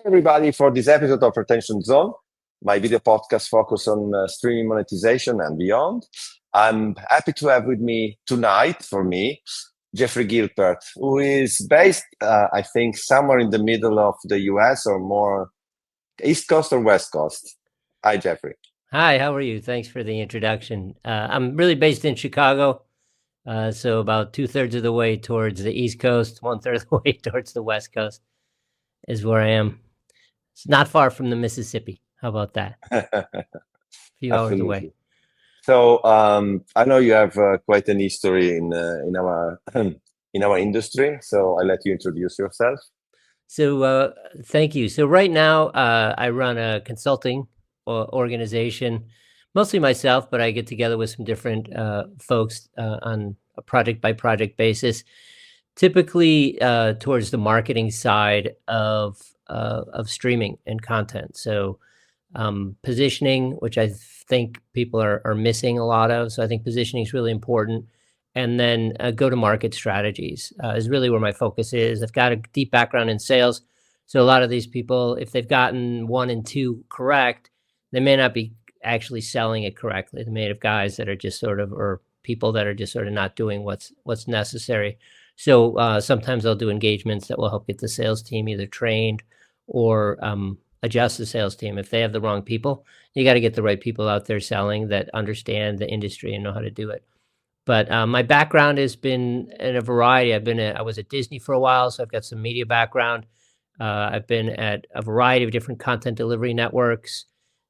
everybody, for this episode of Retention Zone, my video podcast focus on streaming monetization and beyond. I'm happy to have with me tonight, for me, Jeffrey Gilbert, who is based, I think, somewhere in the middle of the US or more East Coast or West Coast. Hi, Jeffrey. Hi, how are you? Thanks for the introduction. I'm really based in Chicago, so about 2/3 of the way towards the East Coast, 1/3 of the way towards the West Coast is where I am. It's not far from the Mississippi. How about that? A few hours away. So I know you have quite an history in our in our industry. So I'll let you introduce yourself. So thank you. So right now I run a consulting organization, mostly myself, but I get together with some different folks on a project by project basis, typically towards the marketing side of streaming and content. So positioning, which I think people are missing a lot of. So I think positioning is really important. And then go-to-market strategies is really where my focus is. I've got a deep background in sales. So a lot of these people, if they've gotten 1 and 2 correct, they may not be actually selling it correctly. They may have guys that are just sort of, or people that are just sort of not doing what's necessary. So sometimes I'll do engagements that will help get the sales team either trained or adjust the sales team. If they have the wrong people, you got to get the right people out there selling that understand the industry and know how to do it. But my background has been in a variety. I was at Disney for a while, so I've got some media background. I've been at a variety of different content delivery networks,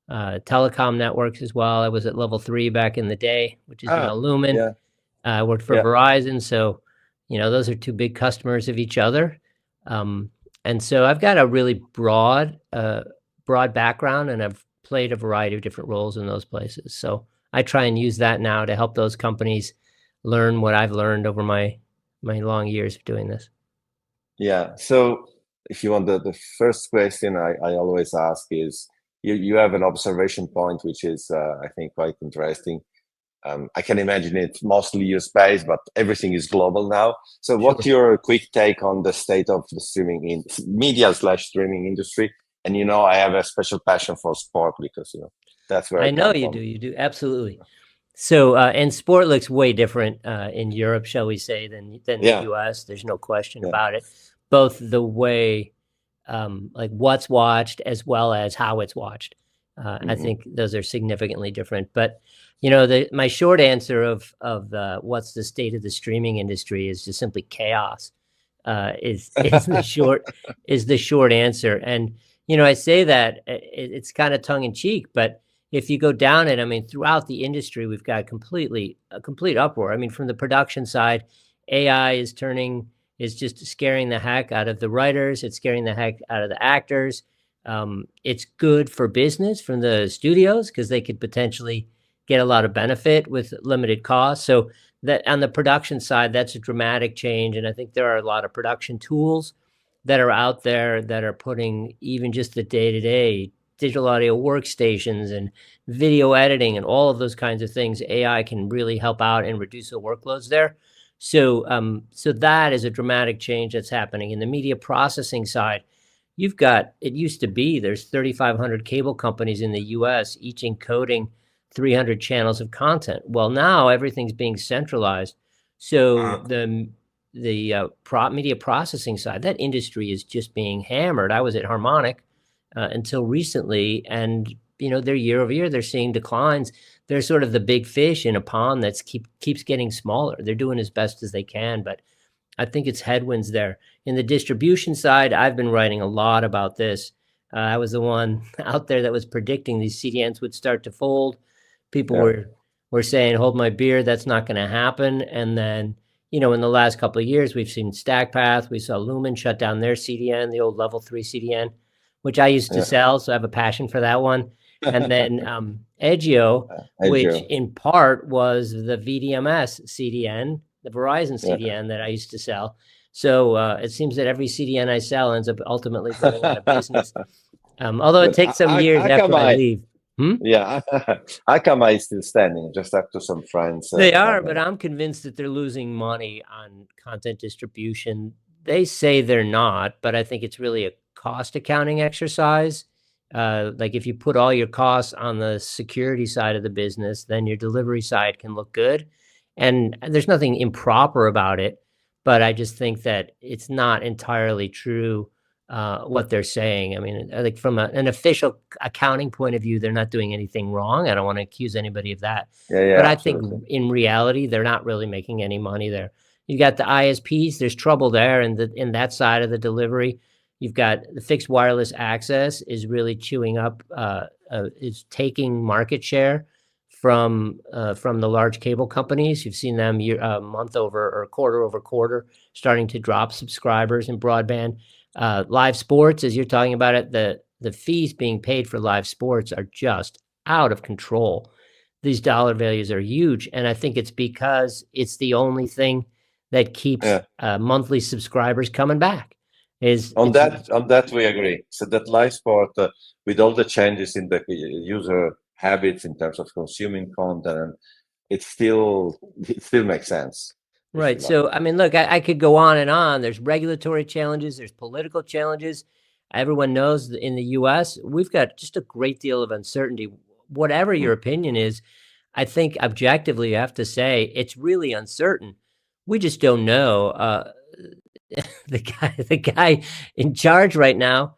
telecom networks as well. I was at Level 3 back in the day, which is now Lumen. Yeah. I worked for Verizon, so those are 2 big customers of each other. And so I've got a really broad background, and I've played a variety of different roles in those places. So I try and use that now to help those companies learn what I've learned over my long years of doing this. Yeah. So if you want the first question I always ask is, you have an observation point, which is, I think, quite interesting. I can imagine it's mostly US-based, but everything is global now. So what's your quick take on the state of the streaming media/streaming industry? And, I have a special passion for sport because, that's where I know you do. You do. Absolutely. So, and sport looks way different in Europe, shall we say, than the US. There's no question about it. Both the way, like what's watched as well as how it's watched. I think those are significantly different. But, my short answer of what's the state of the streaming industry is just simply chaos. Is the short answer. And, I say that it's kind of tongue in cheek, but if you go down it, I mean, throughout the industry, we've got a complete uproar. I mean, from the production side, AI is just scaring the heck out of the writers. It's scaring the heck out of the actors. It's good for business from the studios because they could potentially get a lot of benefit with limited costs. So that on the production side, that's a dramatic change. And I think there are a lot of production tools that are out there that are putting even just the day-to-day digital audio workstations and video editing and all of those kinds of things. AI can really help out and reduce the workloads there. So that is a dramatic change that's happening. In the media processing side, it used to be there's 3,500 cable companies in the US, each encoding 300 channels of content. Well, now everything's being centralized. So the media processing side, that industry is just being hammered. I was at Harmonic until recently, and they're year over year, they're seeing declines. They're sort of the big fish in a pond that keeps getting smaller. They're doing as best as they can, but I think it's headwinds there. In the distribution side, I've been writing a lot about this. I was the one out there that was predicting these CDNs would start to fold. People were saying, hold my beer, that's not going to happen. And then, in the last couple of years, we've seen StackPath. We saw Lumen shut down their CDN, the old Level 3 CDN, which I used to sell, so I have a passion for that one. And then Edgio, which in part was the VDMS CDN, the Verizon CDN that I used to sell. So it seems that every CDN I sell ends up ultimately going out of business. Although it takes some years after I leave. Yeah, Akamai is still standing. Just talked to some friends. They are, but I'm convinced that they're losing money on content distribution. They say they're not, but I think it's really a cost accounting exercise. Like if you put all your costs on the security side of the business, then your delivery side can look good. And there's nothing improper about it, but I just think that it's not entirely true what they're saying. I mean, like from an official accounting point of view, they're not doing anything wrong. I don't want to accuse anybody of that. Yeah, But I think absolutely. in reality, they're not really making any money there. You got the ISPs, there's trouble there in that side of the delivery. You've got the fixed wireless access is really chewing up, is taking market share from the large cable companies. You've seen them month over or quarter over quarter starting to drop subscribers in broadband. Live sports, as you're talking about it, the fees being paid for live sports are just out of control. These dollar values are huge, and I think it's because it's the only thing that keeps monthly subscribers coming back. On that we agree. So that live sport, with all the changes in the user habits in terms of consuming content, it still makes sense. Right. So, I mean, look, I could go on and on. There's regulatory challenges, there's political challenges. Everyone knows that in the US, we've got just a great deal of uncertainty. Whatever your opinion is, I think objectively you have to say it's really uncertain. We just don't know. The guy in charge right now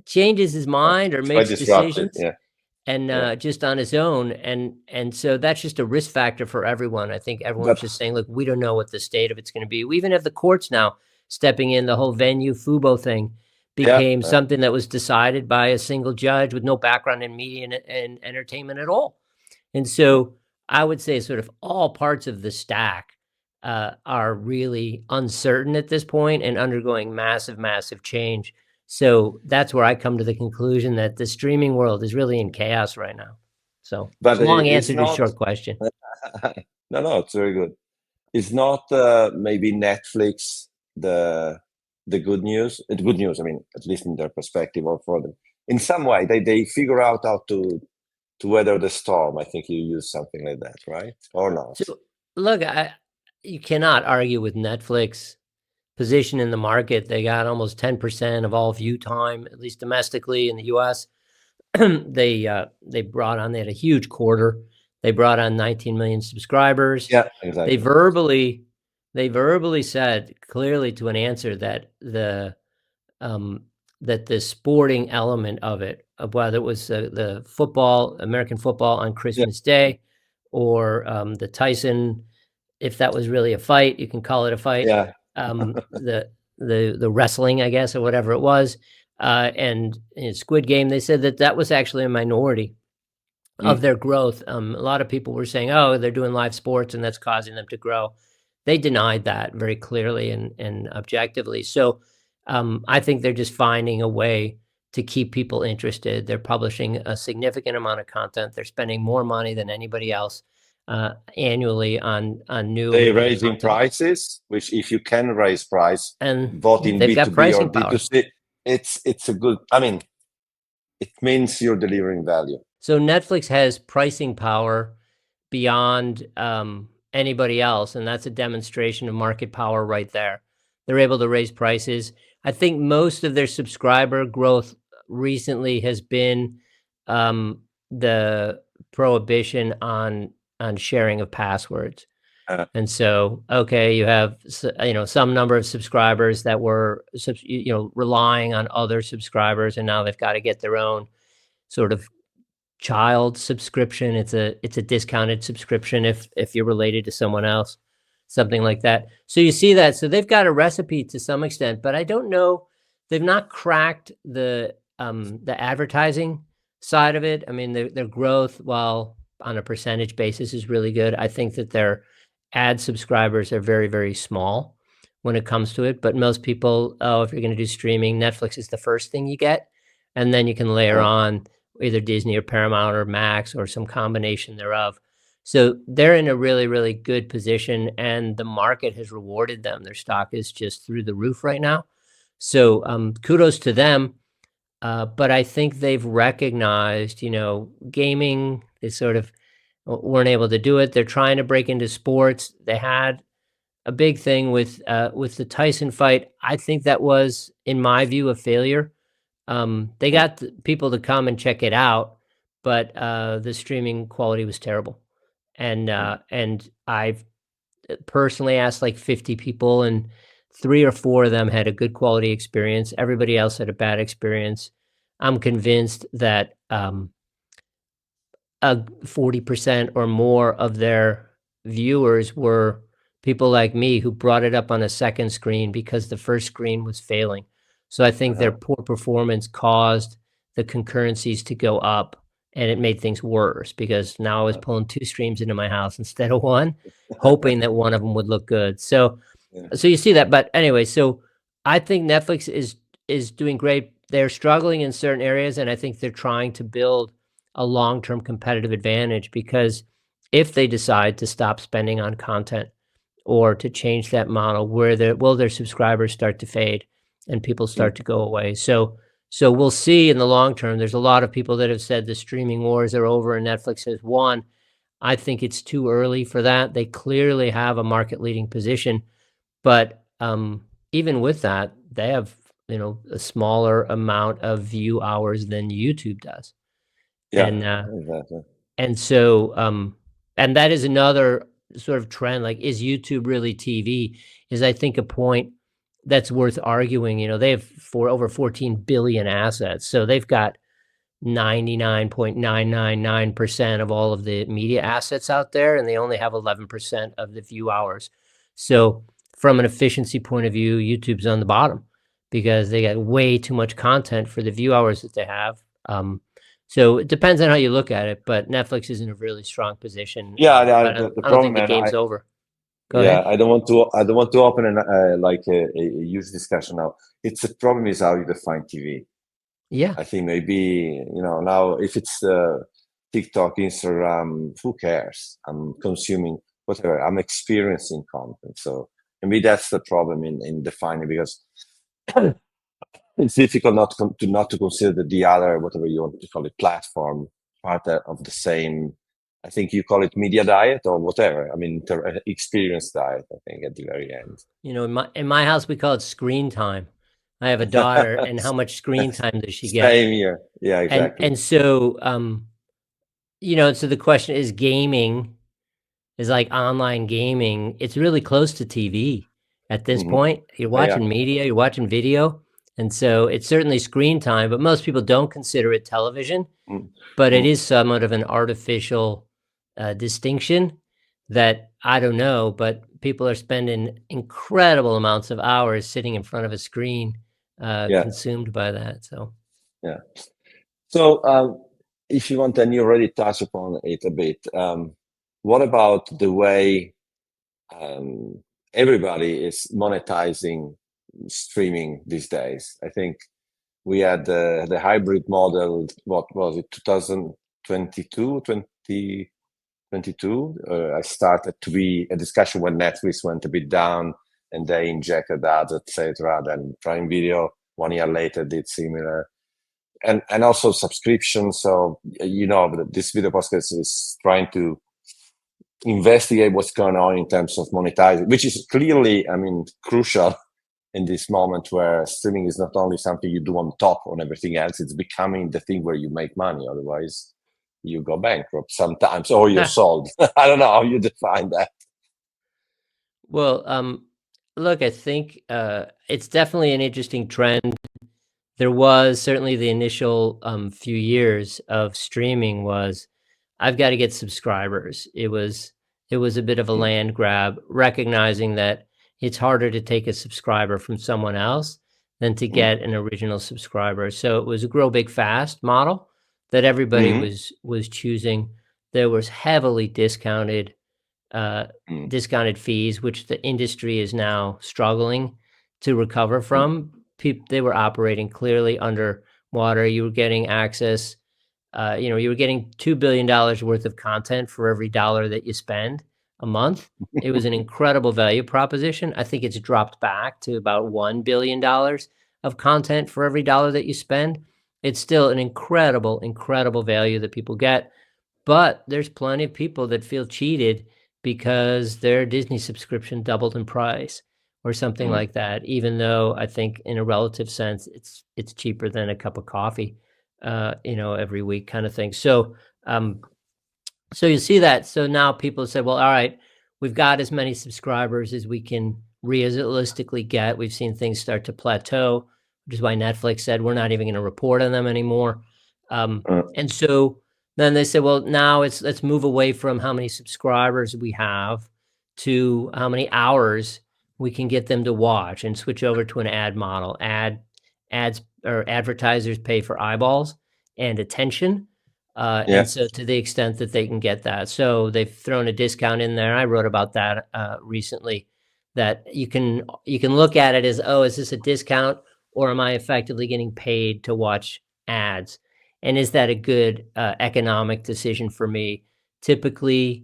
changes his mind or makes decisions and just on his own, and so that's just a risk factor for everyone. I think everyone's just saying, look, we don't know what the state of it's going to be. We even have the courts now stepping in. The whole venue Fubo thing became something that was decided by a single judge with no background in media and entertainment at all. And so I would say sort of all parts of the stack are really uncertain at this point and undergoing massive change. So that's where I come to the conclusion that the streaming world is really in chaos right now. So, but long answer to a short question. No, it's very good. It's not maybe Netflix the good news. It's good news. I mean, at least in their perspective, or for them, in some way, they figure out how to weather the storm. I think you use something like that, right? Or not? So, look, you cannot argue with Netflix position in the market. They got almost 10% of all view time, at least domestically in the US. They brought on, they had a huge quarter. They brought on 19 million subscribers. Yeah, exactly. They verbally said clearly to an answer that the sporting element of it, of whether it was the football, American football on Christmas Day, or the Tyson, if that was really a fight, you can call it a fight. Yeah. The wrestling, I guess, or whatever it was, and in Squid Game, they said that was actually a minority of their growth. A lot of people were saying, "Oh, they're doing live sports, and that's causing them to grow." They denied that very clearly and objectively. So, I think they're just finding a way to keep people interested. They're publishing a significant amount of content. They're spending more money than anybody else annually on new. They raising prices, which if you can raise price and both in they've got B2B or power. B2C, it's a good. I mean, it means you're delivering value. So Netflix has pricing power beyond anybody else, and that's a demonstration of market power right there. They're able to raise prices. I think most of their subscriber growth recently has been the prohibition on sharing of passwords. And so, okay, you have some number of subscribers that were relying on other subscribers, and now they've got to get their own sort of child subscription. It's a discounted subscription if you're related to someone else, something like that. So you see that. So they've got a recipe to some extent, but I don't know. They've not cracked the advertising side of it. I mean, their growth, while on a percentage basis, is really good. I think that their ad subscribers are very, very small when it comes to it. But most people, if you're going to do streaming, Netflix is the first thing you get, and then you can layer on either Disney or Paramount or Max or some combination thereof. So they're in a really, really good position, and the market has rewarded them. Their stock is just through the roof right now. So kudos to them. But I think they've recognized, gaming, they sort of weren't able to do it. They're trying to break into sports. They had a big thing with the Tyson fight. I think that was, in my view, a failure. They got people to come and check it out, but the streaming quality was terrible. And I've personally asked like 50 people, and 3 or 4 of them had a good quality experience. Everybody else had a bad experience. I'm convinced that 40% or more of their viewers were people like me who brought it up on a second screen because the first screen was failing. So I think their poor performance caused the concurrencies to go up, and it made things worse because now I was pulling 2 streams into my house instead of 1, hoping that one of them would look good. So you see that. But anyway, so I think Netflix is doing great. They're struggling in certain areas, and I think they're trying to build a long-term competitive advantage, because if they decide to stop spending on content or to change that model, where their subscribers start to fade and people start to go away. So we'll see in the long term. There's a lot of people that have said the streaming wars are over and Netflix has won. I think it's too early for that. They clearly have a market-leading position, but even with that, they have, a smaller amount of view hours than YouTube does. Yeah, exactly. And so, and that is another sort of trend. Like, is YouTube really TV? Is, I think, a point that's worth arguing. They have over 14 billion assets, so they've got 99.999% of all of the media assets out there, and they only have 11% of the view hours. So, from an efficiency point of view, YouTube's on the bottom because they got way too much content for the view hours that they have. So it depends on how you look at it, but Netflix is in a really strong position. Yeah, But the I don't think problem, the man. game's over. Go ahead. I don't want to open a huge discussion now. It's the problem is how you define TV. Yeah, I think maybe now if it's TikTok, Instagram, who cares? I'm consuming whatever. I'm experiencing content. So maybe that's the problem in defining, because it's difficult not to consider the other, whatever you want to call it, platform, part of the same. I think you call it media diet or whatever. I mean, experience diet, I think, at the very end. in my house we call it screen time. I have a daughter, and how much screen time does she get? Same here. Yeah, exactly. And so so the question is, gaming is like online gaming. It's really close to TV at this point. You're watching media, you're watching video. And so it's certainly screen time, but most people don't consider it television. But it is somewhat of an artificial distinction that, I don't know, but people are spending incredible amounts of hours sitting in front of a screen, consumed by that. So if you want, then you already touched upon it a bit. What about the way everybody is monetizing streaming these days? I think we had the hybrid model. What was it? 2022, 2022. I started to be a discussion when Netflix went a bit down and they injected ads, etc. Then Prime Video 1 year later did similar, and also subscription. So this video podcast is trying to investigate what's going on in terms of monetizing, which is clearly, crucial in this moment where streaming is not only something you do on top on everything else, it's becoming the thing where you make money. Otherwise, you go bankrupt sometimes, or you're sold. I don't know how you define that. Well, look, I think it's definitely an interesting trend. There was certainly the initial few years of streaming was, I've got to get subscribers. It was a bit of a land grab, recognizing that it's harder to take a subscriber from someone else than to get an original subscriber. So it was a grow big fast model that everybody was choosing. There was heavily discounted fees, which the industry is now struggling to recover from. They were operating clearly underwater. You were getting access. You were getting $2 billion worth of content for every dollar that you spend a month. It was an incredible value proposition. I think it's dropped back to about $1 billion of content for every dollar that you spend. It's still an incredible, incredible value that people get. But there's plenty of people that feel cheated because their Disney subscription doubled in price, or something like that, even though I think in a relative sense, it's cheaper than a cup of coffee, every week kind of thing. So you see that. So now people say, well, all right, we've got as many subscribers as we can realistically get. We've seen things start to plateau, which is why Netflix said we're not even going to report on them anymore. And so then they said, well, now let's move away from how many subscribers we have to how many hours we can get them to watch, and switch over to an ad model. Ads or advertisers pay for eyeballs and attention. And so to the extent that they can get that. So they've thrown a discount in there. I wrote about that recently, that you can look at it as, oh, is this a discount, or am I effectively getting paid to watch ads? And is that a good economic decision for me? Typically,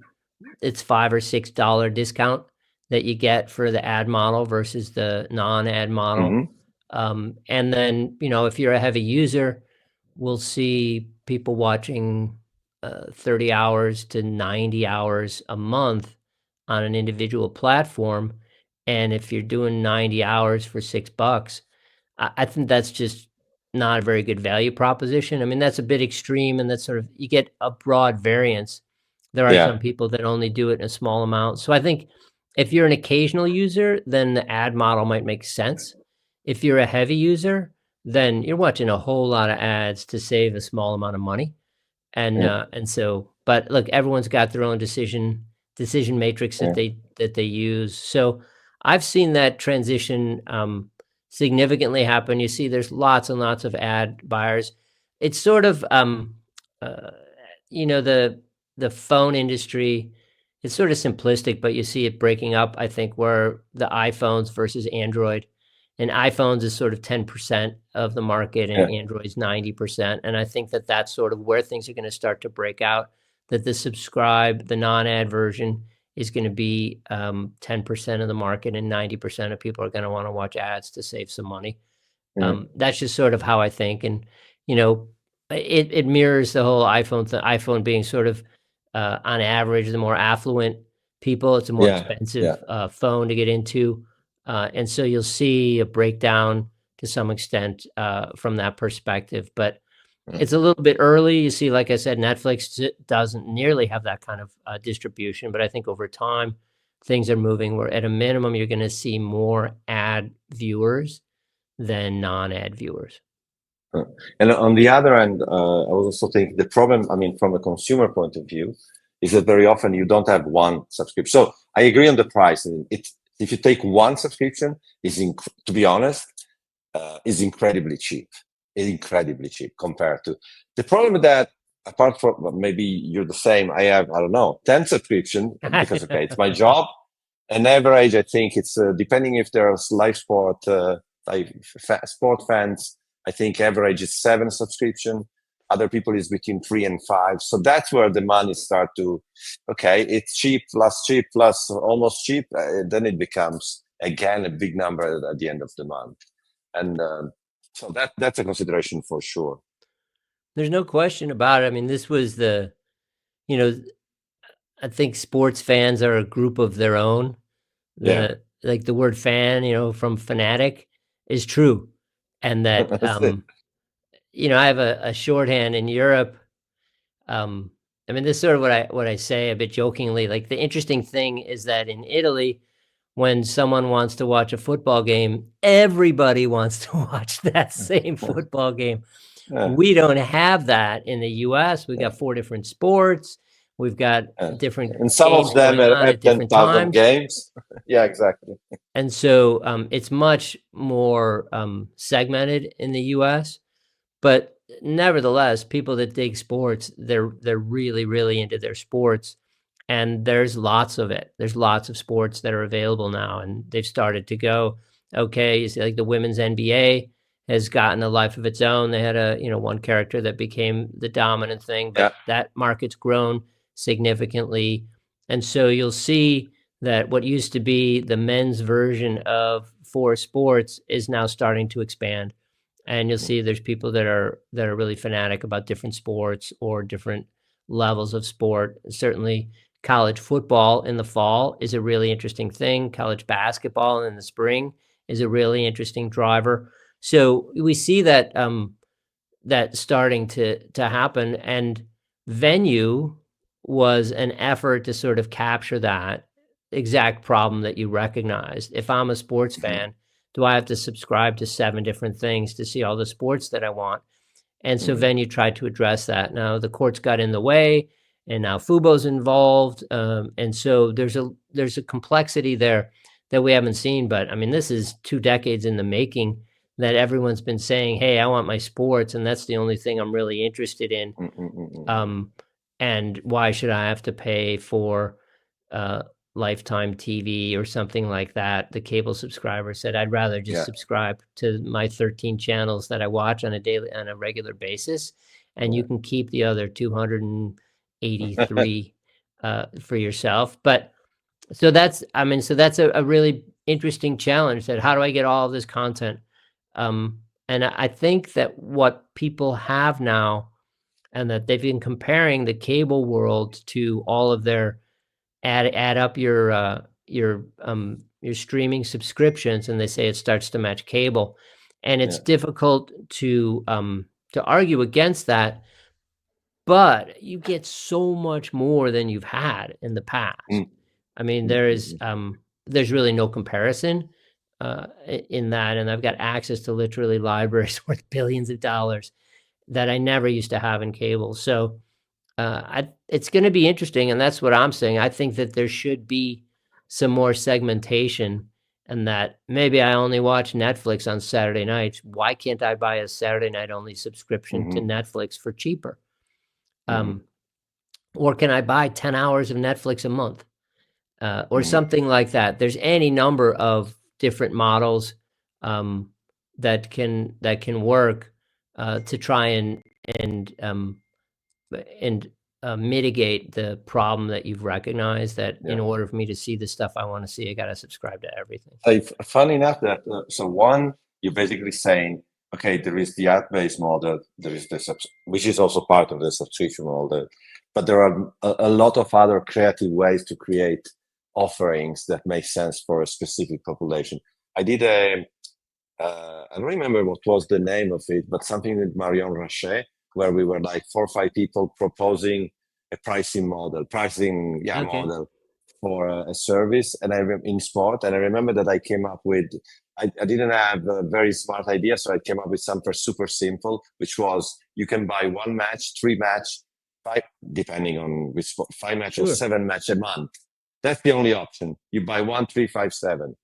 it's $5 or $6 discount that you get for the ad model versus the non-ad model. And then, if you're a heavy user, we'll see people watching 30 hours to 90 hours a month on an individual platform. And if you're doing 90 hours for $6, I think that's just not a very good value proposition. I mean, that's a bit extreme, and that's sort of, you get a broad variance. There are some people that only do it in a small amount. So I think if you're an occasional user, then the ad model might make sense. If you're a heavy user, then you're watching a whole lot of ads to save a small amount of money. And so, but look, everyone's got their own decision matrix that they use. So I've seen that transition significantly happen. You see, there's lots and lots of ad buyers. It's sort of, the phone industry, it's sort of simplistic, but you see it breaking up, I think, where the iPhones versus Android. And iPhones is sort of 10% of the market, and Android's 90%. And I think that that's sort of where things are going to start to break out, that the non-ad version is going to be 10% of the market, and 90% of people are going to want to watch ads to save some money. That's just sort of how I think. And, it mirrors the whole iPhone thing, iPhone being sort of, on average, the more affluent people, it's a more expensive phone to get into. And so you'll see a breakdown to some extent from that perspective, but it's a little bit early. You see, like I said, Netflix doesn't nearly have that kind of distribution, but I think over time things are moving where at a minimum you're going to see more ad viewers than non-ad viewers. And on the other end, I was also thinking the problem, I mean, from a consumer point of view, is that very often you don't have one subscription. So I agree on the price. If you take one subscription, to be honest, is incredibly cheap compared to the problem that, apart from maybe you're the same, I have, I don't know, 10 subscription because, okay, it's my job. On average, I think it's depending if there's live sport, sport fans, I think average is 7 subscription. Other people is between 3 and 5. So that's where the money start to, okay, it's cheap plus almost cheap. Then it becomes again a big number at the end of the month. And so that's a consideration for sure. There's no question about it. I mean, this was I think sports fans are a group of their own. Like the word fan, from fanatic is true. And that, I have a shorthand in Europe. I mean, this is sort of what I say a bit jokingly. Like, the interesting thing is that in Italy, when someone wants to watch a football game, everybody wants to watch that same football game. We don't have that in the US. We've got 4 different sports. We've got different, and some of them have 10,000 games. Yeah, exactly. And so it's much more segmented in the US, but nevertheless, people that dig sports, they're really, really into their sports, and there's lots of it. There's lots of sports that are available now, and they've started to go, okay, you see, like the women's NBA has gotten a life of its own. They had one character that became the dominant thing, but that market's grown significantly. And so you'll see that what used to be the men's version of 4 sports is now starting to expand. And you'll see there's people that are really fanatic about different sports or different levels of sport. Certainly college football in the fall is a really interesting thing. College basketball in the spring is a really interesting driver. So we see that that starting to happen, and venue was an effort to sort of capture that exact problem that you recognized. If I'm a sports fan, do I have to subscribe to 7 different things to see all the sports that I want? And so venue tried to address that. Now the courts got in the way, and now Fubo's involved, and so there's a complexity there that we haven't seen. But I mean, this is 2 decades in the making that everyone's been saying, "Hey, I want my sports, and that's the only thing I'm really interested in." And why should I have to pay for Lifetime TV or something like that? The cable subscriber said, "I'd rather just subscribe to my 13 channels that I watch on a regular basis, and you can keep the other 283 for yourself." But so that's a really interesting challenge. That how do I get all of this content? And I think that what people have now, and that they've been comparing the cable world to all of their add up your streaming subscriptions, and they say it starts to match cable, and it's difficult to argue against that. But you get so much more than you've had in the past. I mean, there's really no comparison in that, and I've got access to literally libraries worth billions of dollars that I never used to have in cable. So it's going to be interesting, and that's what I'm saying. I think that there should be some more segmentation, and that maybe I only watch Netflix on Saturday nights. Why can't I buy a Saturday night only subscription to Netflix for cheaper? Or can I buy 10 hours of Netflix a month? Or something like that. There's any number of different models that can work to try and mitigate the problem that you've recognized. That in order for me to see the stuff I want to see, I got to subscribe to everything. Funny enough, that so one, you're basically saying, okay, there is the ad-based model, there is the which is also part of the subscription model, but there are a lot of other creative ways to create offerings that make sense for a specific population. I did I don't remember what was the name of it, but something with Marion Rachet, where we were like 4 or 5 people proposing a pricing model for a service, and in sport. And I remember that I came up with, I didn't have a very smart idea, so I came up with something super simple, which was you can buy 1 match, 3 match, 5, depending on which sport, 5 match or 7 match a month. That's the only option. You buy 1, 3, 5, 7.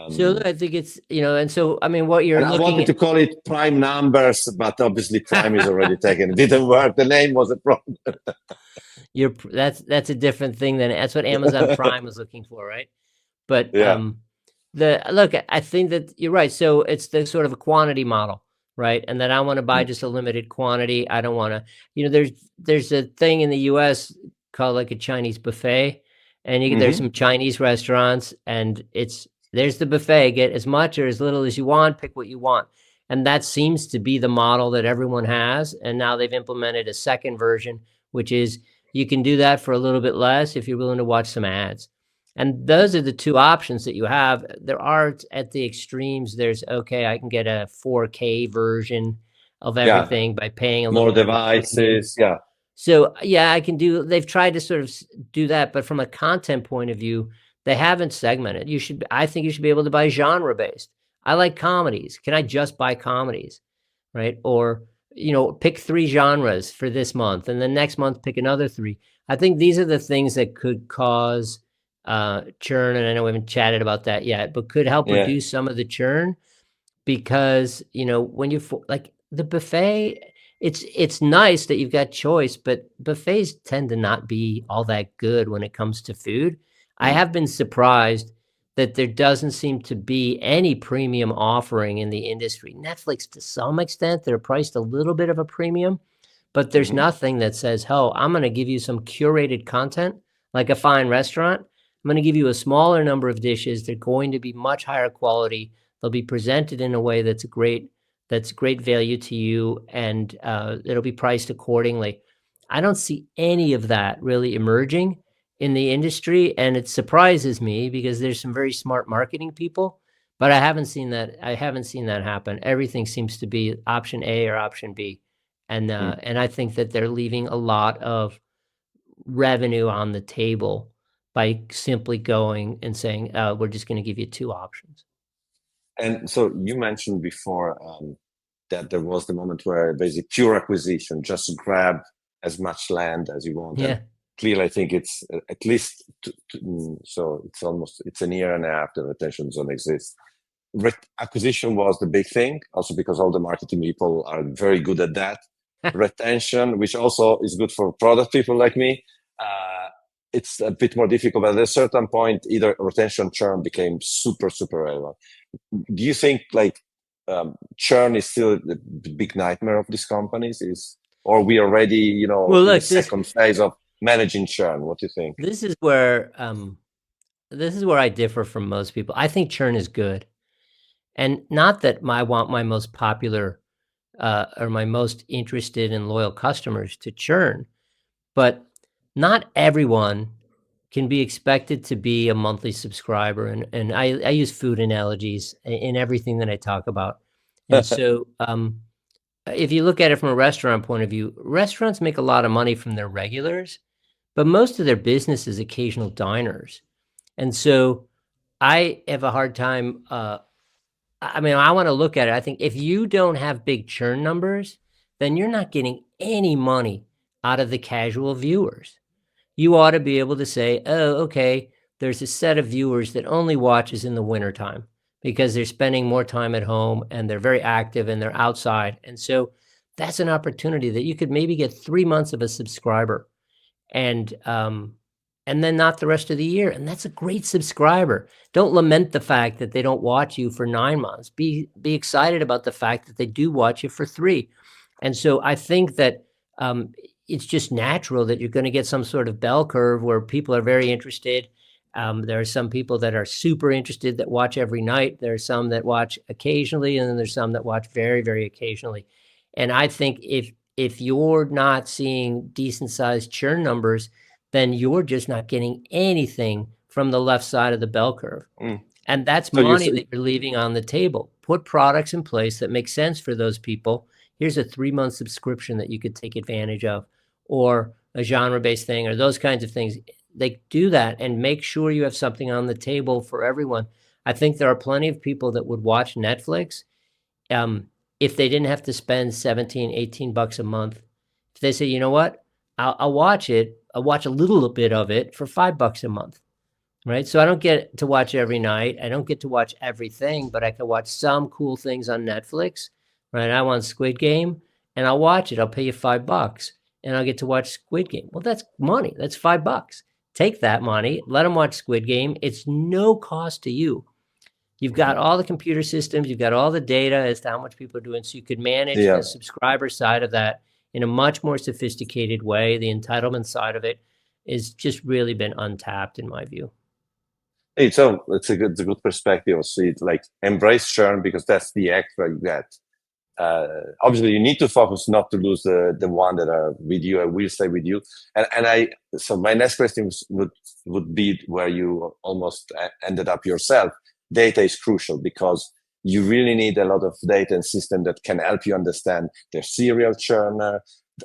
So I think it's, and so, I mean, what you're looking at. I wanted to call it Prime Numbers, but obviously Prime is already taken. It didn't work. The name was a problem. That's a different thing that's what Amazon Prime was looking for, right? But look, I think that you're right. So it's the sort of a quantity model, right? And that I want to buy just a limited quantity. I don't want to, there's a thing in the US called like a Chinese buffet, and there's some Chinese restaurants, and there's the buffet, get as much or as little as you want, pick what you want. And that seems to be the model that everyone has. And now they've implemented a second version, which is you can do that for a little bit less if you're willing to watch some ads. And those are the 2 options that you have. There are at the extremes, there's, okay, I can get a 4K version of everything by paying a little more devices. So I can do, they've tried to sort of do that, but from a content point of view, they haven't segmented. I think you should be able to buy genre based. I like comedies. Can I just buy comedies? Right? Or, pick 3 genres for this month, and then next month pick another 3. I think these are the things that could cause churn, and I know we haven't chatted about that yet, but could help reduce some of the churn, because, when you like the buffet, it's nice that you've got choice, but buffets tend to not be all that good when it comes to food. I have been surprised that there doesn't seem to be any premium offering in the industry. Netflix, to some extent, they're priced a little bit of a premium, but there's nothing that says, oh, I'm going to give you some curated content like a fine restaurant. I'm going to give you a smaller number of dishes. They're going to be much higher quality. They'll be presented in a way that's great value to you, and it'll be priced accordingly. I don't see any of that really emerging. in the industry, and it surprises me because there's some very smart marketing people, but I haven't seen that happen. Everything seems to be option A or option B, and I think that they're leaving a lot of revenue on the table by simply going and saying, we're just going to give you two options. And so you mentioned before that there was the moment where basically pure acquisition, just grab as much land as you want. Yeah. And clearly, I think it's at least so it's a year and a half that retention zone exists. Acquisition was the big thing, also because all the marketing people are very good at that. Retention, which also is good for product people like me, it's a bit more difficult. But at a certain point, either retention churn became super relevant. Do you think like churn is still the big nightmare of these companies? Or we already, in the second phase of managing churn? What do you think? This is where I differ from most people. I think churn is good, and not that I want my most popular or my most interested and loyal customers to churn, but not everyone can be expected to be a monthly subscriber. And I use food analogies in everything that I talk about. And so if you look at it from a restaurant point of view, restaurants make a lot of money from their regulars, but most of their business is occasional diners. And so I have a hard time. I mean, I want to look at it. I think if you don't have big churn numbers, then you're not getting any money out of the casual viewers. You ought to be able to say, oh, okay, there's a set of viewers that only watches in the wintertime because they're spending more time at home and they're very active and they're outside. And so that's an opportunity that you could maybe get 3 months of a subscriber and then not the rest of the year. And that's a great subscriber. Don't lament the fact that they don't watch you for 9 months. Be excited about the fact that they do watch you for 3. And so I think that it's just natural that you're going to get some sort of bell curve where people are very interested. There are some people that are super interested that watch every night. There are some that watch occasionally, and then there's some that watch very, very occasionally. And I think if you're not seeing decent sized churn numbers, then you're just not getting anything from the left side of the bell curve. And that's money that you're leaving on the table. Put products in place that make sense for those people. Here's a 3-month subscription that you could take advantage of, or a genre-based thing, or those kinds of things. They do that and make sure you have something on the table for everyone. I think there are plenty of people that would watch Netflix if they didn't have to spend 17, 18 bucks a month. If they say, you know what, I'll watch it. I'll watch a little bit of it for $5 a month, right? So I don't get to watch every night. I don't get to watch everything, but I can watch some cool things on Netflix, right? I want Squid Game, and I'll watch it. I'll pay you $5, and I'll get to watch Squid Game. Well, that's money. That's $5. Take that money, let them watch Squid Game. It's no cost to you. You've got all the computer systems. You've got all the data as to how much people are doing. So you could manage the subscriber side of that in a much more sophisticated way. The entitlement side of it is just really been untapped in my view. Hey, so it's a good perspective. So it like embrace churn because that's the extra you get. Obviously, you need to focus not to lose the one that are with you and will stay with you. So my next question would be where you almost ended up yourself. Data is crucial because you really need a lot of data and system that can help you understand the serial churner.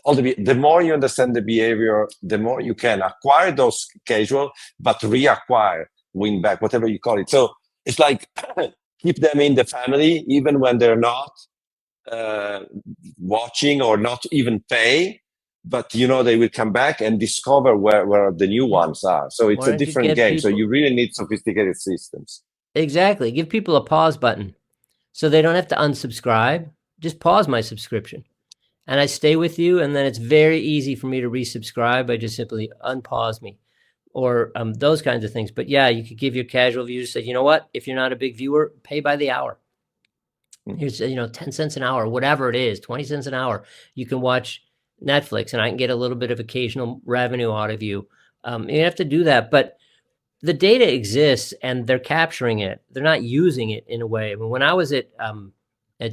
The more you understand the behavior, the more you can acquire those casual, but reacquire, win back, whatever you call it. So it's like keep them in the family, even when they're not watching or not even pay, but they will come back and discover where the new ones are. So it's a different game. So you really need sophisticated systems. Exactly. Give people a pause button so they don't have to unsubscribe. Just pause my subscription and I stay with you. And then it's very easy for me to resubscribe by just simply unpause me or those kinds of things. But yeah, you could give your casual viewers, say, you know what, if you're not a big viewer, pay by the hour. Here's 10 cents an hour, whatever it is, 20 cents an hour. You can watch Netflix and I can get a little bit of occasional revenue out of you. You have to do that. But the data exists and they're capturing it. They're not using it in a way. I mean, when I was at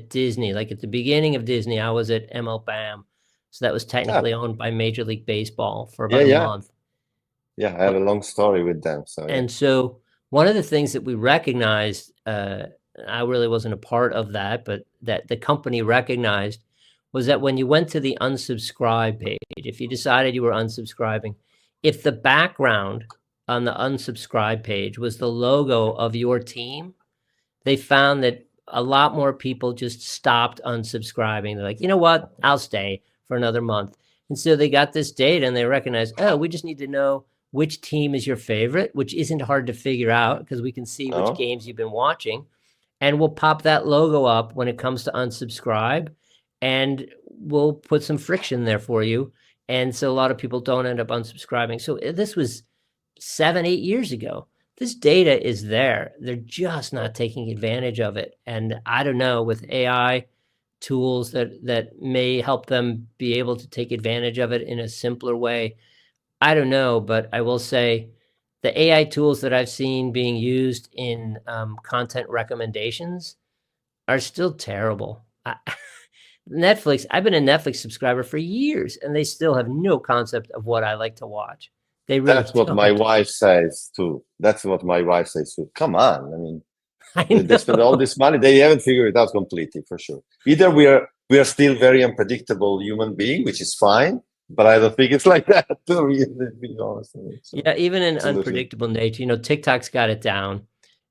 Disney, like at the beginning of Disney, I was at MLBAM. So that was technically owned by Major League Baseball for about a month. Yeah, I have a long story with them. So yeah. And so one of the things that we recognized, I really wasn't a part of that, but that the company recognized was that when you went to the unsubscribe page, if you decided you were unsubscribing, if the background on the unsubscribe page was the logo of your team, they found that a lot more people just stopped unsubscribing. They're like, you know what? I'll stay for another month. And so they got this data and they recognized, oh, we just need to know which team is your favorite, which isn't hard to figure out because we can see which games you've been watching. And we'll pop that logo up when it comes to unsubscribe, and we'll put some friction there for you. And so a lot of people don't end up unsubscribing. So this was 7-8 years ago. This data is there. They're just not taking advantage of it. And I don't know, with AI tools that may help them be able to take advantage of it in a simpler way. I don't know, but I will say the AI tools that I've seen being used in content recommendations are still terrible. Netflix, I've been a Netflix subscriber for years, and they still have no concept of what I like to watch. They really That's what my wife says too. That's what my wife says too. Come on, I mean, they spend all this money. They haven't figured it out completely, for sure. Either we are still very unpredictable human being, which is fine, but I don't think it's like that, to be honest. So, yeah, even in unpredictable nature, TikTok's got it down.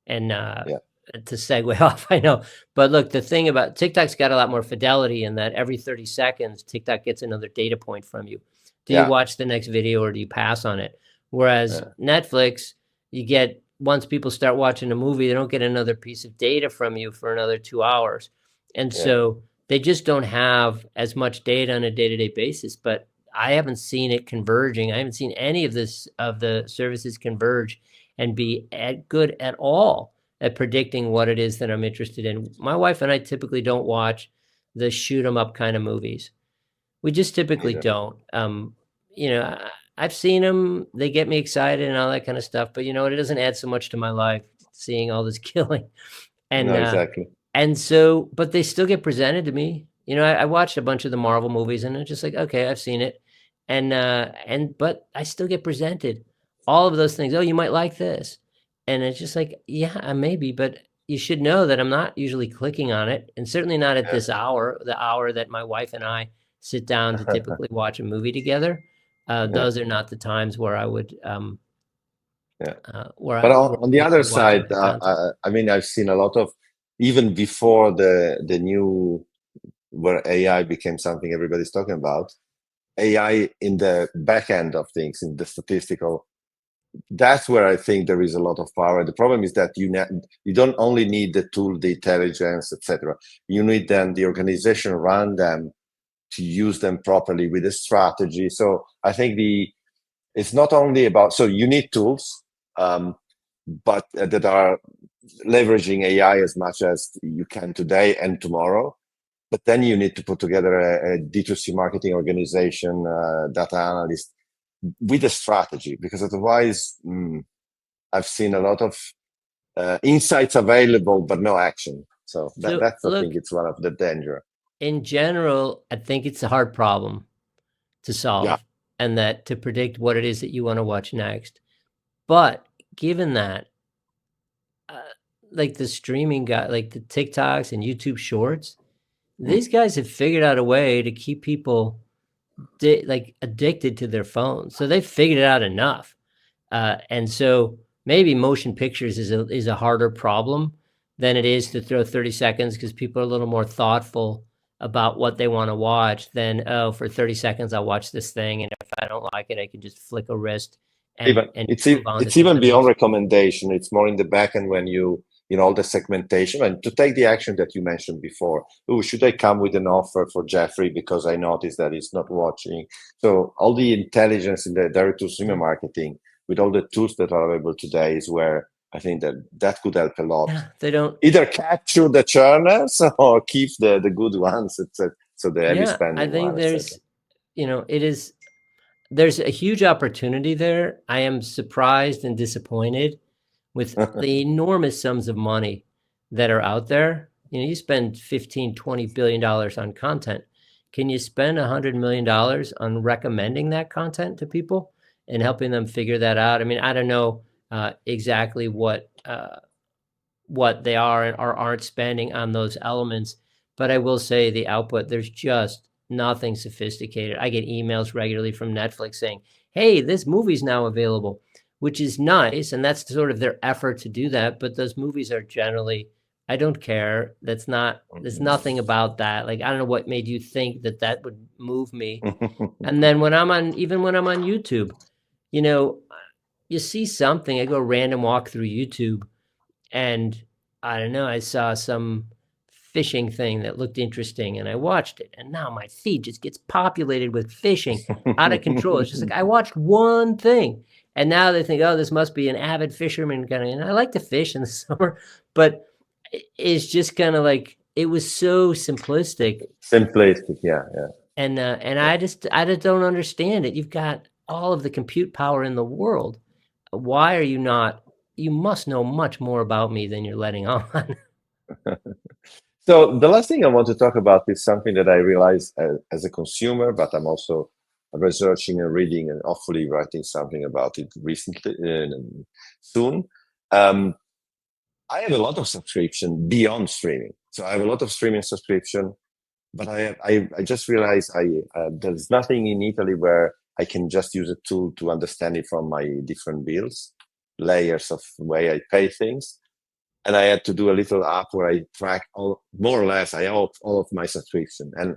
And to segue off, I know, but look, the thing about TikTok's got a lot more fidelity in that every 30 seconds, TikTok gets another data point from you. Do you watch the next video or do you pass on it? Whereas Netflix, you get, once people start watching a movie, they don't get another piece of data from you for another 2 hours. And so they just don't have as much data on a day-to-day basis. But I haven't seen it converging. I haven't seen any of the services converge and be good at all at predicting what it is that I'm interested in. My wife and I typically don't watch the shoot 'em up kind of movies. We just typically don't. I've seen them. They get me excited and all that kind of stuff. But it doesn't add so much to my life, seeing all this killing. And no, exactly. And so, but they still get presented to me. I watched a bunch of the Marvel movies, and it's just like, okay, I've seen it. But I still get presented all of those things. Oh, you might like this. And it's just like, yeah, maybe, but you should know that I'm not usually clicking on it, and certainly not at this hour, the hour that my wife and I sit down to typically watch a movie together. Those are not the times where I would. But on the other side, I've seen a lot of, even before the new, where AI became something everybody's talking about, AI in the back end of things, in the statistical. That's where I think there is a lot of power. The problem is that you don't only need the tool, the intelligence, etc. You need then the organization around them to use them properly with a strategy. So I think it's not only about, so you need tools, but that are leveraging AI as much as you can today and tomorrow. But then you need to put together a D2C marketing organization, data analyst, with a strategy, because otherwise I've seen a lot of insights available but no action. So that's I think it's one of the danger. In general, I think it's a hard problem to solve, and that to predict what it is that you want to watch next. But given that, like the streaming guy, like the TikToks and YouTube Shorts, these guys have figured out a way to keep people addicted to their phones. So they've figured it out enough. And so maybe motion pictures is a harder problem than it is to throw 30 seconds, because people are a little more thoughtful about what they want to watch than, for 30 seconds, I'll watch this thing. And if I don't like it, I can just flick a wrist. It's even beyond recommendation. It's more in the back end when all the segmentation, and to take the action that you mentioned before. Oh, should I come with an offer for Jeffrey because I noticed that he's not watching? So all the intelligence in the direct-to-consumer marketing with all the tools that are available today is where I think that could help a lot. Yeah, they don't either capture the churners or keep the good ones. So the heavy spending. I think there's a huge opportunity there. I am surprised and disappointed with the enormous sums of money that are out there. You spend $15-20 billion on content. Can you spend $100 million on recommending that content to people? and helping them figure that out. I mean, I don't know exactly what they are and aren't spending on those elements, but I will say the output, there's just nothing sophisticated. I get emails regularly from Netflix saying, hey, this movie's now available, which is nice, and that's sort of their effort to do that, but those movies are generally, I don't care. There's nothing about that. Like, I don't know what made you think that that would move me. And then even when I'm on YouTube, you know, you see something, I go random walk through YouTube, and I don't know, I saw some fishing thing that looked interesting, and I watched it, and now my feed just gets populated with fishing out of control. It's just like, I watched one thing, and now they think, oh, this must be an avid fisherman kind of, and I like to fish in the summer, but it's just kind of like, it was so simplistic. Yeah. And I just don't understand it. You've got all of the compute power in the world. Why are you not? You must know much more about me than you're letting on. So the last thing I want to talk about is something that I realized as a consumer, but I'm also researching and reading and hopefully writing something about it recently, soon. I have a lot of subscription beyond streaming. So I have a lot of streaming subscription, but I just realized there's nothing in Italy where I can just use a tool to understand it from my different bills, layers of way I pay things. And I had to do a little app where I track more or less all of my subscription. And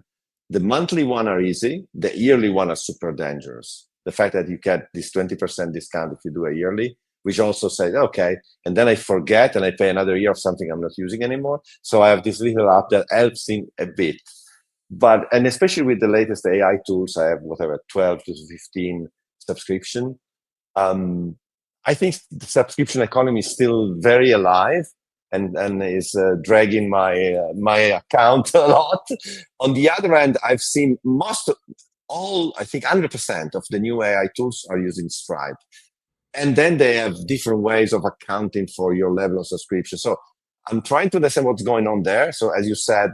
the monthly one are easy. The yearly one are super dangerous. The fact that you get this 20% discount if you do a yearly, which also says, okay, and then I forget and I pay another year of something I'm not using anymore. So I have this little app that helps in a bit. And especially with the latest AI tools, I have whatever, 12 to 15 subscription. I think the subscription economy is still very alive and is dragging my account a lot. On the other hand, I've seen I think 100% of the new AI tools are using Stripe. And then they have different ways of accounting for your level of subscription. So I'm trying to understand what's going on there. So as you said,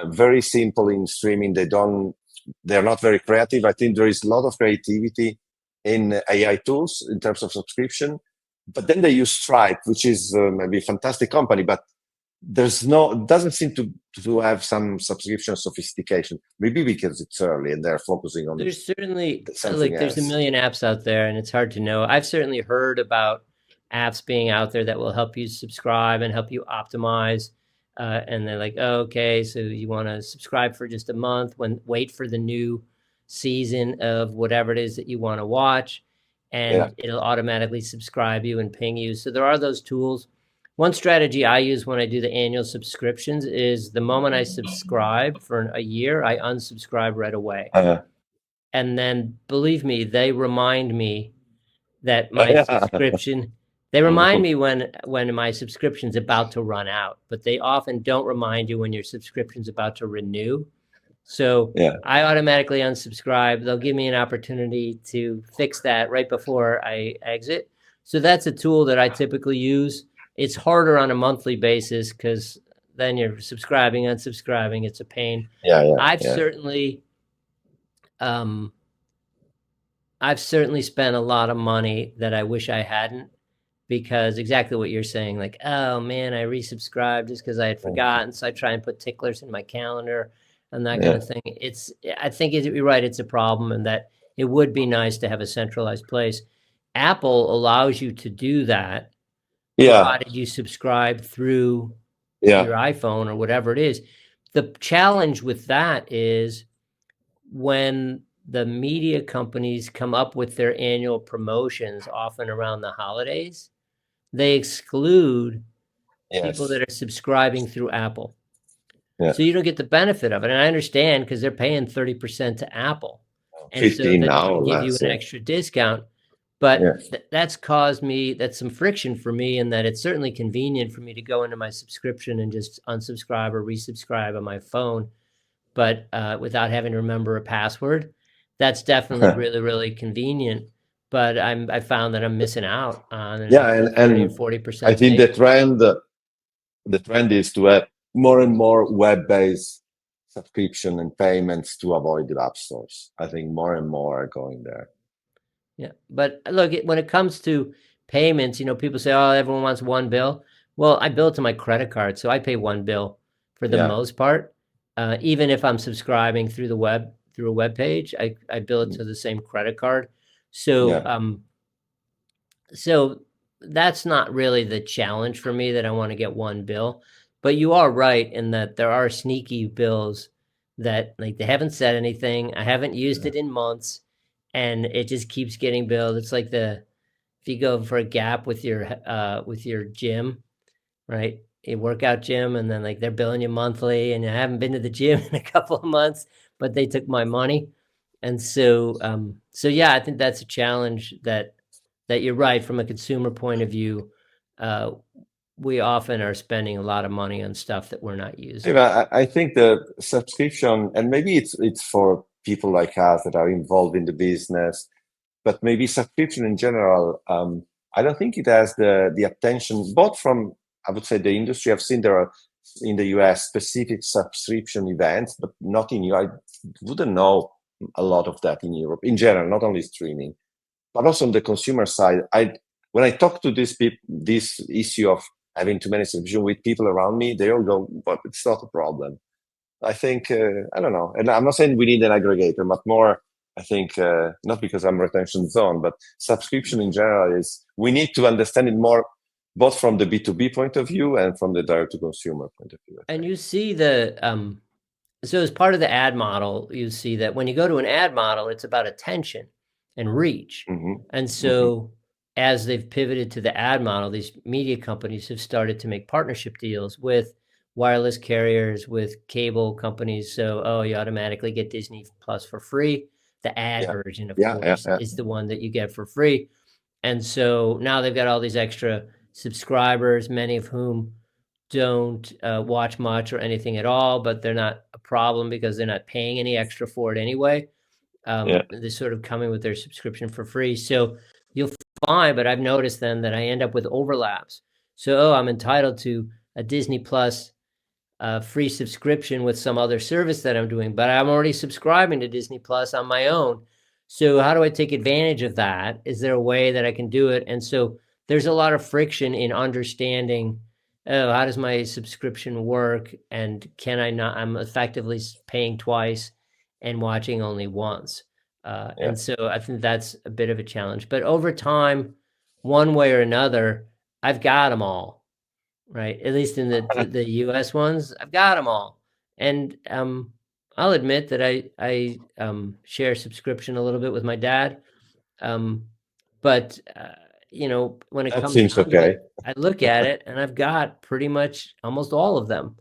very simple in streaming. They're not very creative. I think there is a lot of creativity in AI tools in terms of subscription, but then they use Stripe, which is maybe a fantastic company, but doesn't seem to have some subscription sophistication. Maybe because it's early and they're focusing on. There's certainly there's a million apps out there, and it's hard to know. I've certainly heard about apps being out there that will help you subscribe and help you optimize. And they're like, oh, okay, so you want to subscribe for just a month, wait for the new season of whatever it is that you want to watch, and it'll automatically subscribe you and ping you. So there are those tools. One strategy I use when I do the annual subscriptions is the moment I subscribe for a year, I unsubscribe right away. And then, believe me, they remind me that my subscription, they remind me when my subscription's about to run out, but they often don't remind you when your subscription's about to renew. So I automatically unsubscribe. They'll give me an opportunity to fix that right before I exit. So that's a tool that I typically use. It's harder on a monthly basis because then you're subscribing, unsubscribing. It's a pain. I've certainly spent a lot of money that I wish I hadn't, because exactly what you're saying, like, oh man, I resubscribed just because I had forgotten. So I try and put ticklers in my calendar and that kind of thing. I think you're right. It's a problem, and that it would be nice to have a centralized place. Apple allows you to do that. Provided you subscribe through your iPhone or whatever it is. The challenge with that is when the media companies come up with their annual promotions, often around the holidays, they exclude people that are subscribing through Apple. So you don't get the benefit of it. And I understand, because they're paying 30% to Apple. And so then they give you an extra discount. But that's caused me, that's some friction for me, in that it's certainly convenient for me to go into my subscription and just unsubscribe or resubscribe on my phone, but without having to remember a password. That's definitely really, really convenient. But I found that I'm missing out on and 40%. I think the trend is to have more and more web-based subscription and payments to avoid the app stores. I think more and more are going there. Yeah. But look, when it comes to payments, people say, oh, everyone wants one bill. Well, I bill to my credit card, so I pay one bill for the most part. Even if I'm subscribing through the web, through a web page, I bill it to the same credit card. So, so that's not really the challenge for me, that I want to get one bill. But you are right in that there are sneaky bills that, like, they haven't said anything. I haven't used it in months, and it just keeps getting billed. It's like if you go for a gap with your gym, right? A workout gym, and then like they're billing you monthly, and I haven't been to the gym in a couple of months, but they took my money. And so yeah, I think that's a challenge that you're right, from a consumer point of view. Uh, we often are spending a lot of money on stuff that we're not using. I think the subscription, and maybe it's for people like us that are involved in the business, but maybe subscription in general. I don't think it has the attention, both from, I would say, the industry. I've seen there are in the US specific subscription events, but not in Europe. I wouldn't know a lot of that in Europe in general, not only streaming, but also on the consumer side. When I talk to this issue of having too many subscriptions with people around me, they all go, but it's not a problem. I think, I don't know. And I'm not saying we need an aggregator, but more, I think, not because I'm retention zone, but subscription in general is, we need to understand it more, both from the B2B point of view and from the direct to consumer point of view. And you see so as part of the ad model, you see that when you go to an ad model, it's about attention and reach. And so as they've pivoted to the ad model, these media companies have started to make partnership deals with wireless carriers, with cable companies. So, you automatically get Disney Plus for free. The ad version, of course, is the one that you get for free. And so now they've got all these extra subscribers, many of whom don't watch much or anything at all, but they're not a problem because they're not paying any extra for it anyway. They're sort of coming with their subscription for free. So you'll find, but I've noticed then that I end up with overlaps. So, I'm entitled to a Disney Plus free subscription with some other service that I'm doing, but I'm already subscribing to Disney Plus on my own. So how do I take advantage of that? Is there a way that I can do it? And so there's a lot of friction in understanding, how does my subscription work? And I'm effectively paying twice and watching only once. And so I think that's a bit of a challenge. But over time, one way or another, I've got them all, right? At least in the US ones, I've got them all. And I'll admit that I share subscription a little bit with my dad. But when it comes down to it, I look at it and I've got pretty much almost all of them.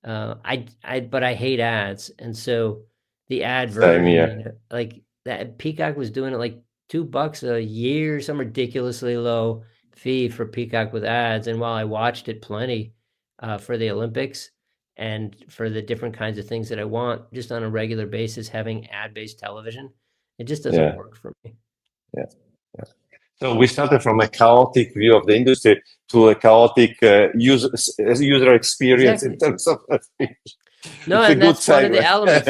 But I hate ads, and so the ad version, like that Peacock was doing it like $2 a year, some ridiculously low fee for Peacock with ads. And while I watched it plenty for the Olympics and for the different kinds of things that I want, just on a regular basis, having ad-based television, it just doesn't work for me. So we started from a chaotic view of the industry to a chaotic user experience in terms of no, and that's one of the elements.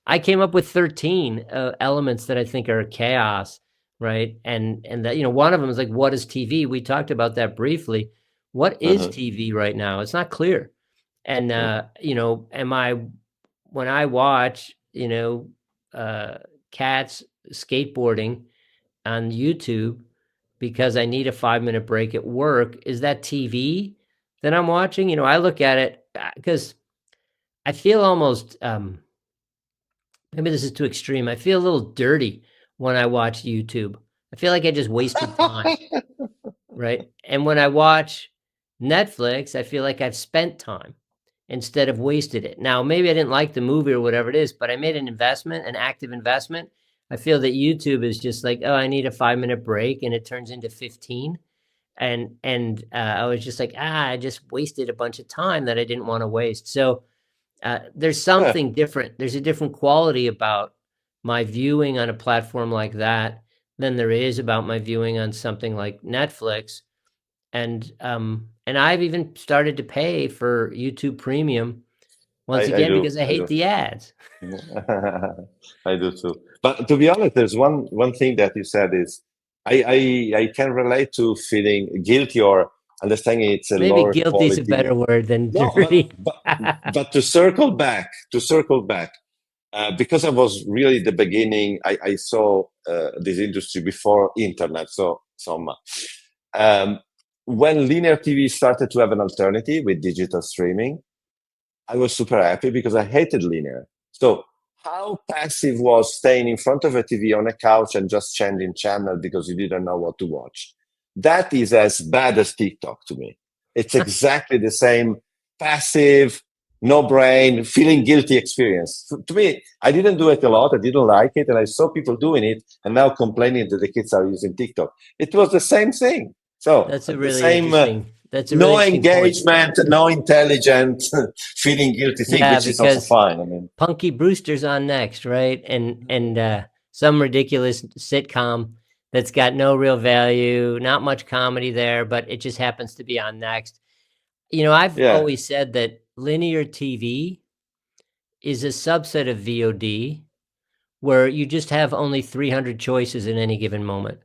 I came up with 13 elements that I think are chaos, right? And that, one of them is like, what is TV? We talked about that briefly. What is TV right now? It's not clear. And when I watch, cats skateboarding on YouTube because I need a 5-minute break at work, is that TV that I'm watching? I look at it because I feel almost, maybe this is too extreme, I feel a little dirty when I watch YouTube. I feel like I just wasted time, right? And when I watch Netflix, I feel like I've spent time instead of wasted it. Now, maybe I didn't like the movie or whatever it is, but I made an investment, an active investment. I feel that YouTube is just like, I need a 5-minute break, and it turns into 15. And I was just like, I just wasted a bunch of time that I didn't want to waste. So there's something different. There's a different quality about my viewing on a platform like that than there is about my viewing on something like Netflix. And I've even started to pay for YouTube Premium once again because I hate the ads. I do too. But to be honest, there's one thing that you said is I can relate to feeling guilty or understanding it's a Maybe lower guilty is a quality. better word than No, dirty. but to circle back, because I was really the beginning. I saw this industry before internet, so um, when linear TV started to have an alternative with digital streaming, I was super happy because I hated linear. So how passive was staying in front of a TV on a couch and just changing channel because you didn't know what to watch? That is as bad as TikTok to me. It's exactly the same passive, no brain, feeling guilty experience. To me, I didn't do it a lot. I didn't like it. And I saw people doing it and now complaining that the kids are using TikTok. It was the same thing. So That's a the really same interesting. That's a really no interesting point. engagement, no intelligent, feeling guilty thing, Yeah, which is also because fine. I mean, Punky Brewster's on next, right? And some ridiculous sitcom that's got no real value, not much comedy there, but it just happens to be on next. You know, I've yeah, always said that linear TV is a subset of VOD where you just have only 300 choices in any given moment.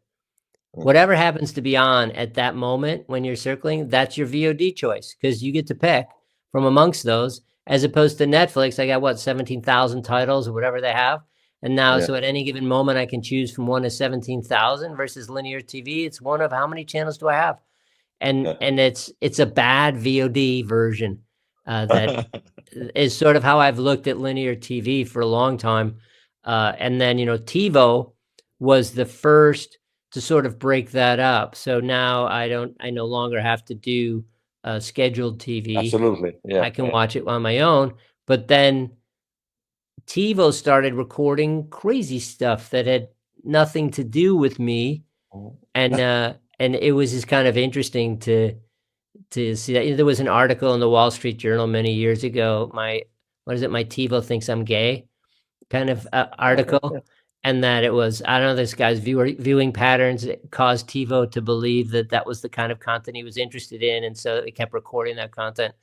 Whatever happens to be on at that moment when you're circling, that's your VOD choice because you get to pick from amongst those, as opposed to Netflix. I got what, 17,000 titles or whatever they have. And now, yeah. so at any given moment, I can choose from 1 to 17,000 versus linear TV. It's one of how many channels do I have? And it's a bad VOD version that is sort of how I've looked at linear TV for a long time. And then, you know, TiVo was the first to sort of break that up. So now I no longer have to do scheduled TV. Absolutely. Yeah, I can yeah. watch it on my own. But then TiVo started recording crazy stuff that had nothing to do with me. And it was just kind of interesting to see that. You know, there was an article in the Wall Street Journal many years ago. What is it? My TiVo thinks I'm gay kind of article, and that it was, I don't know, this guy's viewing patterns caused TiVo to believe that that was the kind of content he was interested in, and so they kept recording that content.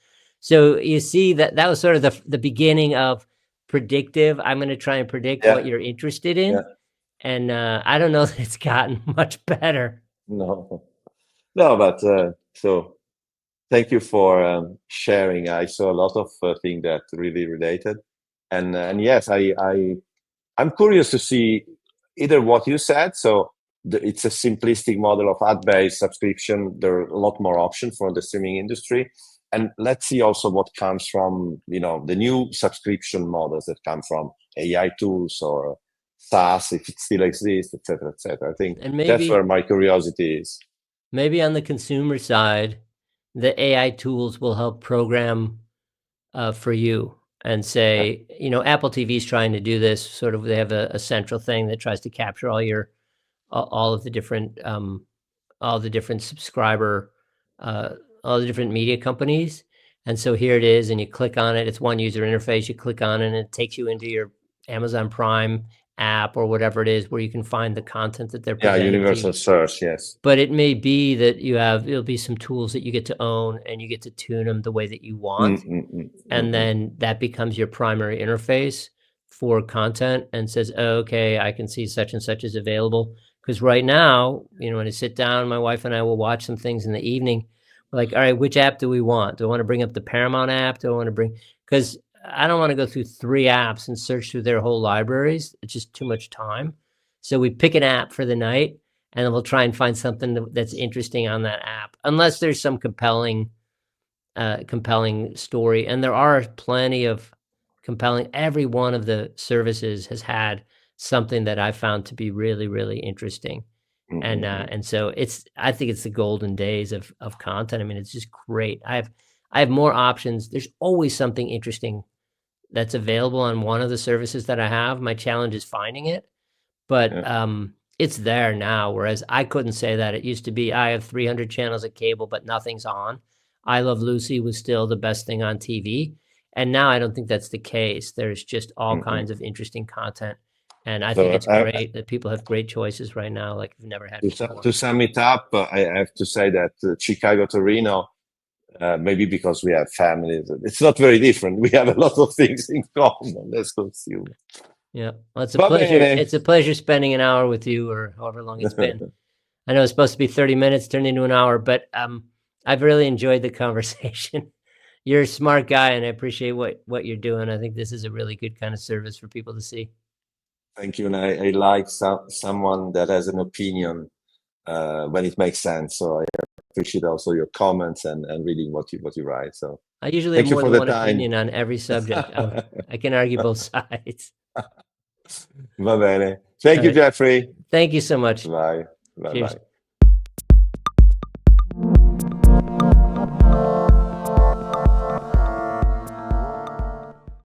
So you see that that was sort of the beginning of predictive. I'm going to try and predict what you're interested in, Yeah. and I don't know that it's gotten much better. No, no, but so thank you for sharing. I saw a lot of things that really related, and yes, I'm curious to see either what you said. So it's a simplistic model of ad-based subscription. There are a lot more options for the streaming industry. And let's see also what comes from, you know, the new subscription models that come from AI tools or SaaS, if it still exists, et cetera, et cetera. I think And that's where maybe my curiosity is. maybe on the consumer side, the AI tools will help program for you and Yeah, say, you know, Apple TV is trying to do this. Sort of, they have a central thing that tries to capture all of the different all the different subscriber, uh, all the different media companies. And so here it is, and you click on it. It's one user interface. You click on it, and it takes you into your Amazon Prime app or whatever it is, where you can find the content that they're yeah, presenting to you. universal search, yes. But it may be that it'll be some tools that you get to own, and you get to tune them the way that you Mm, want. mm, mm, mm, And mm. then that becomes your primary interface for content and says, oh, okay, I can see such and such is available. Because right now, you know, when I sit down, my wife and I will watch some things in the evening. We're like, all right, which app do we want? Do I want to bring up the Paramount app? Do I want to because I don't want to go through 3 apps and search through their whole libraries. It's just too much time. So we pick an app for the night, and then we'll try and find something that's interesting on that app, unless there's some compelling story. And there are plenty of compelling. Every one of the services has had something that I found to be really, really interesting. Mm, mm, mm. And so I think it's the golden days of content. I mean, it's just great. I have more options. There's always something interesting that's available on one of the services that I have. My challenge is finding it, but Yeah. it's there now. Whereas I couldn't say that. It used to be I have 300 channels of cable, but nothing's on. I Love Lucy was still the best thing on TV, and now I don't think that's the case. There's just all Mm, mm. kinds of interesting content, and I think So it's great that people have great choices right now, like we've never had before. to sum it up, I have to say that Chicago to Reno, maybe because we have families, it's not very different. We have a lot of things in common. Let's consume. Yeah, well, it's a Va pleasure. bene. It's a pleasure spending an hour with you, or however long it's been. I know it's supposed to be 30 minutes, turned into an hour, but I've really enjoyed the conversation. You're a smart guy, and I appreciate what you're doing. I think this is a really good kind of service for people to see. Thank you, and I like someone that has an opinion when it makes sense. So I appreciate also your comments and reading what you write. So I usually have more than one opinion on every subject. I can argue both sides. Va bene. Thank you, Jeffrey. Thank you so much. Bye. Cheers.